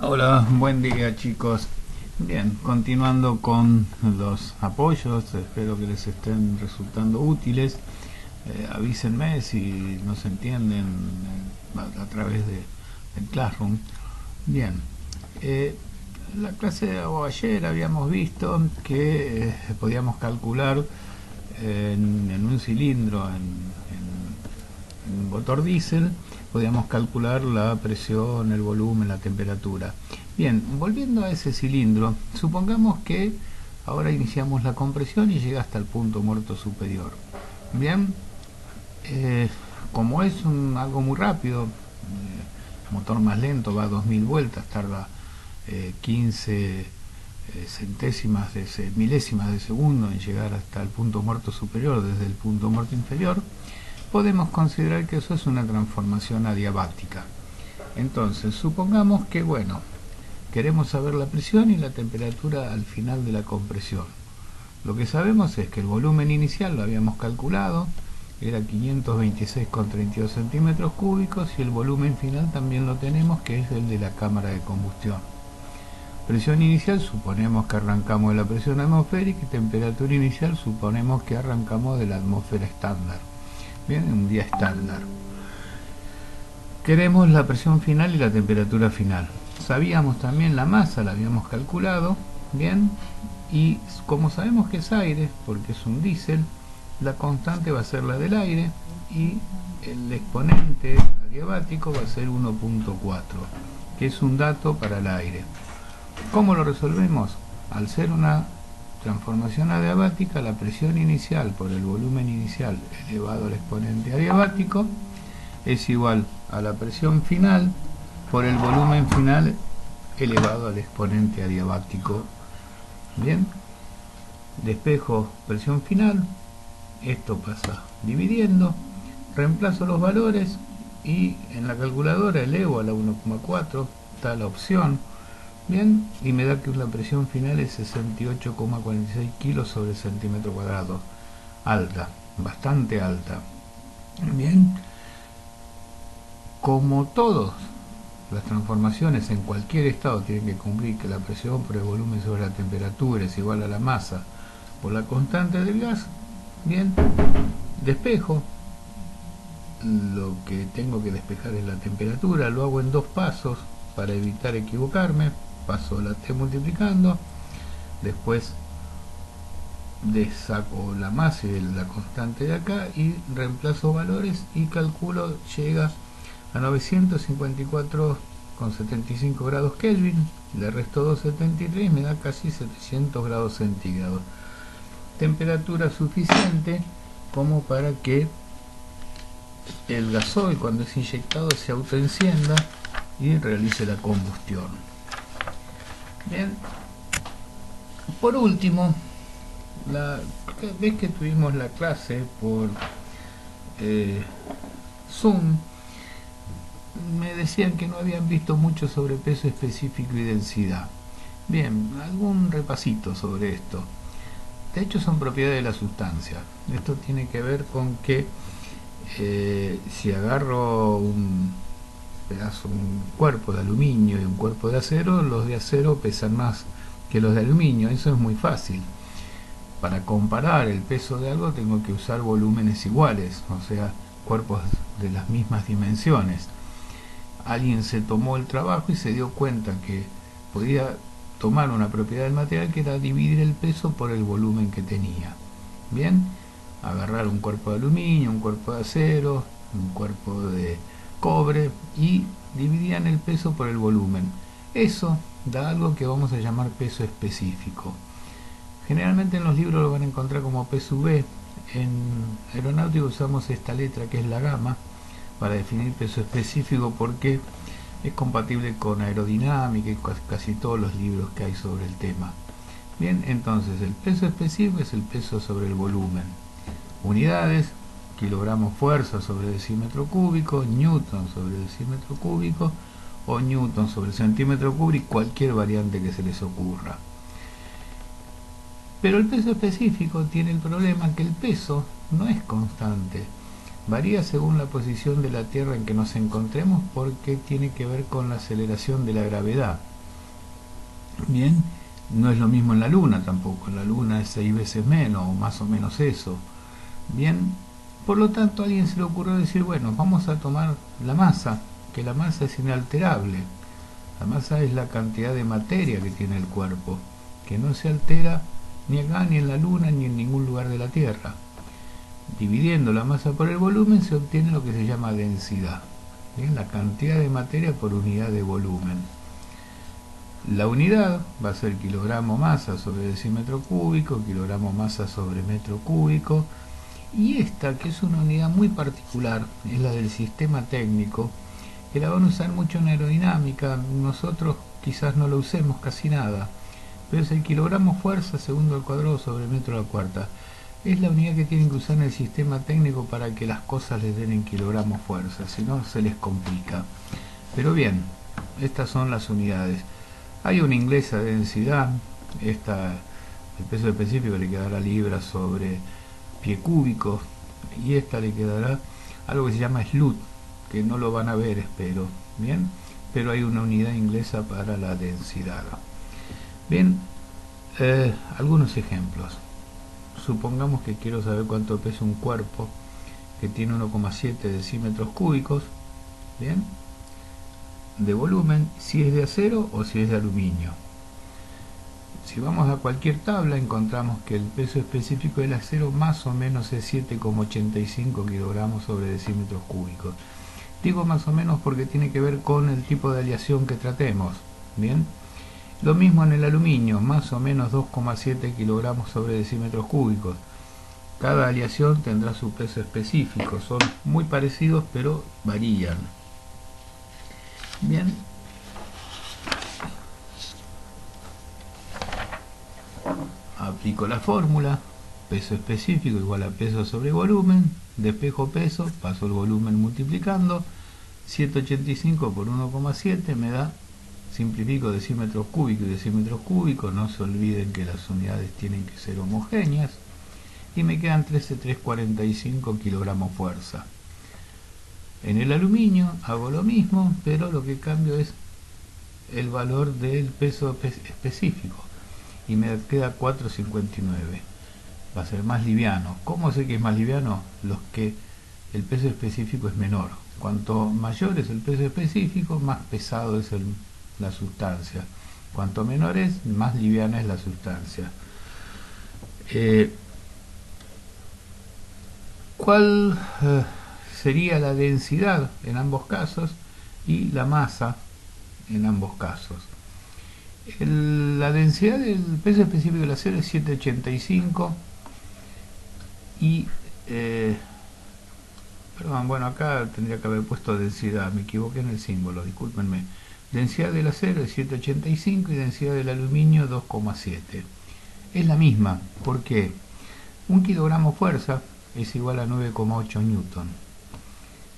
Hola, buen día chicos. Bien, continuando con los apoyos, espero que les estén resultando útiles. Avísenme si no se entienden a través del Classroom. Bien, eh, la clase de ayer habíamos visto que podíamos calcular en un cilindro, en un motor diésel, podíamos calcular la presión, el volumen, la temperatura. Bien, volviendo a ese cilindro, supongamos que ahora iniciamos la compresión y llega hasta el punto muerto superior. Bien, eh, como es algo muy rápido, motor más lento va a 2000 vueltas, tarda 15 centésimas milésimas de segundo en llegar hasta el punto muerto superior desde el punto muerto inferior, podemos considerar que eso es una transformación adiabática. Entonces, supongamos que, bueno, queremos saber la presión y la temperatura al final de la compresión. Lo que sabemos es que el volumen inicial lo habíamos calculado, era 526,32 centímetros cúbicos, y el volumen final también lo tenemos, que es el de la cámara de combustión. Presión inicial suponemos que arrancamos de la presión atmosférica, y temperatura inicial suponemos que arrancamos de la atmósfera estándar. Bien, un día estándar. Queremos la presión final y la temperatura final. Sabíamos también la masa, la habíamos calculado, bien, y como sabemos que es aire, porque es un diésel, la constante va a ser la del aire y el exponente adiabático va a ser 1.4, que es un dato para el aire. ¿Cómo lo resolvemos? Al ser una transformación adiabática, la presión inicial por el volumen inicial elevado al exponente adiabático es igual a la presión final por el volumen final elevado al exponente adiabático. Bien, despejo presión final, esto pasa dividiendo, reemplazo los valores y en la calculadora elevo a la 1,4, está la opción. Bien, y me da que la presión final es 68,46 kilos sobre centímetro cuadrado. Alta, bastante alta. Bien, como todas las transformaciones en cualquier estado tienen que cumplir que la presión por el volumen sobre la temperatura es igual a la masa por la constante del gas, bien, despejo. Lo que tengo que despejar es la temperatura, lo hago en dos pasos para evitar equivocarme. Paso la T multiplicando, después saco la masa y la constante de acá y reemplazo valores y calculo, llega a 954,75 grados Kelvin, le resto 273, me da casi 700 grados centígrados. Temperatura suficiente como para que el gasoil, cuando es inyectado, se autoencienda y realice la combustión. Bien, por último, la vez que tuvimos la clase por Zoom, me decían que no habían visto mucho sobre peso específico y densidad. Bien, algún repasito sobre esto. De hecho, son propiedades de la sustancia. Esto tiene que ver con que si agarro un cuerpo de aluminio y un cuerpo de acero, los de acero pesan más que los de aluminio. Eso es muy fácil. Para comparar el peso de algo tengo que usar volúmenes iguales, o sea, cuerpos de las mismas dimensiones. Alguien se tomó el trabajo y se dio cuenta que podía tomar una propiedad del material, que era dividir el peso por el volumen que tenía. Bien, agarrar un cuerpo de aluminio, un cuerpo de acero, un cuerpo de cobre, y dividían el peso por el volumen. Eso da algo que vamos a llamar peso específico. Generalmente en los libros lo van a encontrar como PSV. En aeronáutica usamos esta letra, que es la gamma, para definir peso específico, porque es compatible con aerodinámica y casi todos los libros que hay sobre el tema. Bien, entonces el peso específico es el peso sobre el volumen. Unidades: kilogramos fuerza sobre decímetro cúbico, newton sobre decímetro cúbico, o newton sobre centímetro cúbico, cualquier variante que se les ocurra. Pero el peso específico tiene el problema que el peso no es constante. Varía según la posición de la Tierra en que nos encontremos porque tiene que ver con la aceleración de la gravedad. Bien, no es lo mismo en la Luna tampoco, en la Luna es 6 veces menos o más o menos eso. Bien, por lo tanto a alguien se le ocurrió decir, bueno, vamos a tomar la masa, que la masa es inalterable. La masa es la cantidad de materia que tiene el cuerpo, que no se altera ni acá, ni en la Luna, ni en ningún lugar de la Tierra. Dividiendo la masa por el volumen se obtiene lo que se llama densidad. Bien, la cantidad de materia por unidad de volumen. La unidad va a ser kilogramo masa sobre decímetro cúbico, kilogramo masa sobre metro cúbico. Y esta, que es una unidad muy particular, es la del sistema técnico, que la van a usar mucho en aerodinámica. Nosotros quizás no lo usemos casi nada, pero es el kilogramo fuerza segundo al cuadrado sobre metro a la cuarta. Es la unidad que tienen que usar en el sistema técnico para que las cosas les den en kilogramos fuerza, si no se les complica. Pero bien, estas son las unidades. Hay una inglesa de densidad, el peso específico le quedará libras sobre pie cúbico, y esta le quedará algo que se llama SLUT, que no lo van a ver, espero, bien, pero hay una unidad inglesa para la densidad. Bien, algunos ejemplos. Supongamos que quiero saber cuánto pesa un cuerpo que tiene 1,7 decímetros cúbicos, bien, de volumen, si es de acero o si es de aluminio. Si vamos a cualquier tabla encontramos que el peso específico del acero más o menos es 7,85 kilogramos sobre decímetros cúbicos. Digo más o menos porque tiene que ver con el tipo de aleación que tratemos. Bien, lo mismo en el aluminio, más o menos 2,7 kilogramos sobre decímetros cúbicos. Cada aleación tendrá su peso específico, son muy parecidos pero varían. Bien, aplico la fórmula, peso específico igual a peso sobre volumen, despejo peso, paso el volumen multiplicando, 785 por 1,7 me da, simplifico decímetros cúbicos y decímetros cúbicos, no se olviden que las unidades tienen que ser homogéneas, y me quedan 13,345 kilogramos fuerza. En el aluminio hago lo mismo, pero lo que cambio es el valor del peso específico y me queda 4,59. Va a ser más liviano. ¿Cómo sé que es más liviano? Los que el peso específico es menor. Cuanto mayor es el peso específico, más pesado es la sustancia. Cuanto menor es, más liviana es la sustancia. ¿Cuál sería la densidad en ambos casos y la masa en ambos casos? La densidad del peso específico del acero es 785 y perdón, bueno, acá tendría que haber puesto densidad, me equivoqué en el símbolo, discúlpenme. Densidad del acero es 785 y densidad del aluminio 2,7. Es la misma, porque un kilogramo fuerza es igual a 9,8 newton.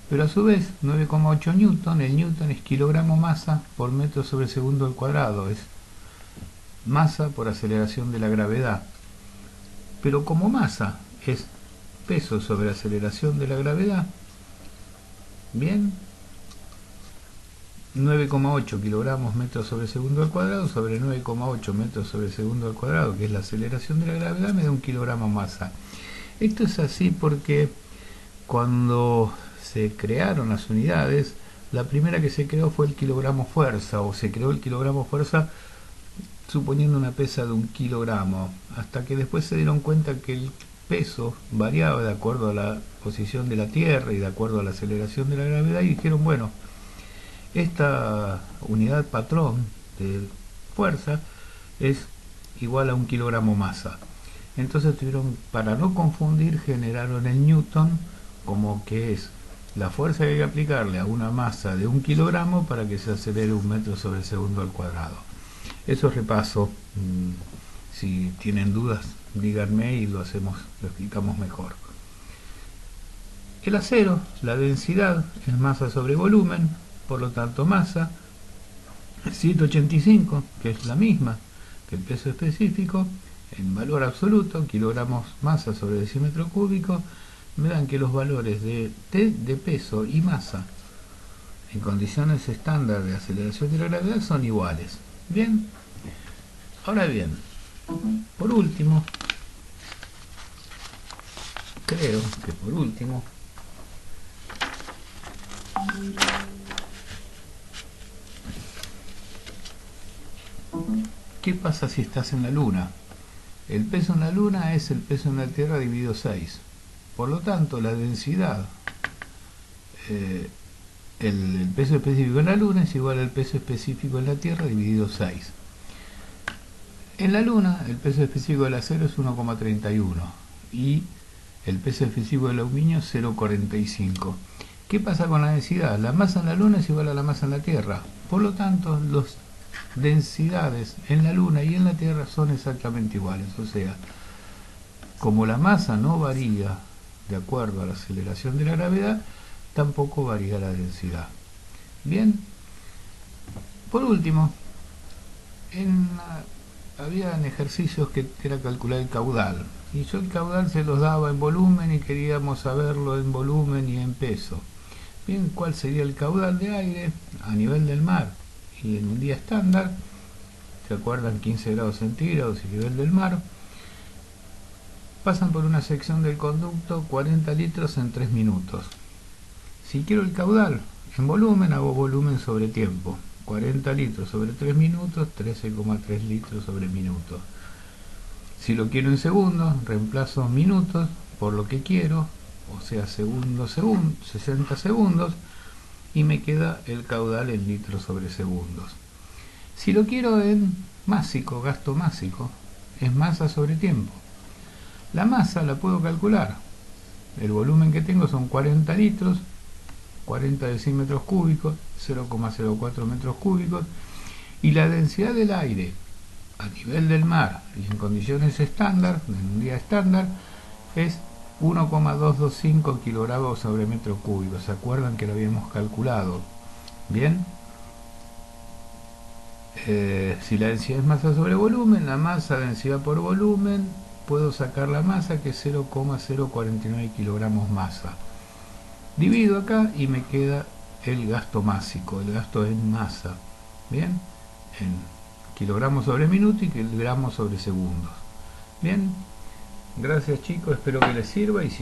Pero a su vez, 9,8 newton, el newton es kilogramo masa por metro sobre segundo al cuadrado, es masa por aceleración de la gravedad. Pero como masa es peso sobre aceleración de la gravedad, bien, 9,8 kilogramos metros sobre segundo al cuadrado sobre 9,8 metros sobre segundo al cuadrado, que es la aceleración de la gravedad, me da un kilogramo masa. Esto es así porque cuando se crearon las unidades, la primera que se creó fue el kilogramo fuerza, o se creó el kilogramo fuerza suponiendo una pesa de 1 kilogramo, hasta que después se dieron cuenta que el peso variaba de acuerdo a la posición de la Tierra y de acuerdo a la aceleración de la gravedad, y dijeron, bueno, esta unidad patrón de fuerza es igual a 1 kilogramo masa. Entonces tuvieron, para no confundir, generaron el newton como que es la fuerza que hay que aplicarle a una masa de 1 kilogramo para que se acelere 1 metro sobre segundo al cuadrado. Eso repaso. Si tienen dudas, díganme y lo explicamos mejor. El acero, la densidad es masa sobre volumen, por lo tanto masa 785, que es la misma que el peso específico, en valor absoluto, kilogramos masa sobre decímetro cúbico, me dan que los valores de T de peso y masa en condiciones estándar de aceleración de la gravedad son iguales. Bien, ahora bien, por último, creo que por último, ¿qué pasa si estás en la Luna? El peso en la Luna es el peso en la Tierra dividido 6. Por lo tanto, la densidad, el peso específico en la Luna es igual al peso específico en la Tierra dividido 6. En la Luna, el peso específico del acero es 1,31 y el peso específico del aluminio 0,45. ¿Qué pasa con la densidad? La masa en la Luna es igual a la masa en la Tierra. Por lo tanto, las densidades en la Luna y en la Tierra son exactamente iguales. O sea, como la masa no varía de acuerdo a la aceleración de la gravedad, tampoco varía la densidad. Bien, por último, habían ejercicios que era calcular el caudal, y yo el caudal se los daba en volumen y queríamos saberlo en volumen y en peso. Bien, ¿cuál sería el caudal de aire a nivel del mar y en un día estándar? ¿Se acuerdan? 15 grados centígrados y nivel del mar. Pasan por una sección del conducto 40 litros en 3 minutos. Si quiero el caudal en volumen, hago volumen sobre tiempo. 40 litros sobre 3 minutos, 13,3 litros sobre minuto. Si lo quiero en segundos, reemplazo minutos por lo que quiero, o sea, segundos, 60 segundos, y me queda el caudal en litros sobre segundos. Si lo quiero en másico, gasto másico, es masa sobre tiempo. La masa la puedo calcular. El volumen que tengo son 40 litros, 40 decímetros cúbicos, 0,04 metros cúbicos, y la densidad del aire a nivel del mar y en condiciones estándar, en un día estándar, es 1,225 kilogramos sobre metro cúbico. ¿Se acuerdan que lo habíamos calculado? Bien. Si la densidad es masa sobre volumen, la masa densidad por volumen, puedo sacar la masa, que es 0,049 kilogramos masa. Divido acá y me queda el gasto másico, el gasto en masa. Bien, en kilogramos sobre minuto y kilogramos sobre segundos. Bien, gracias chicos, espero que les sirva y si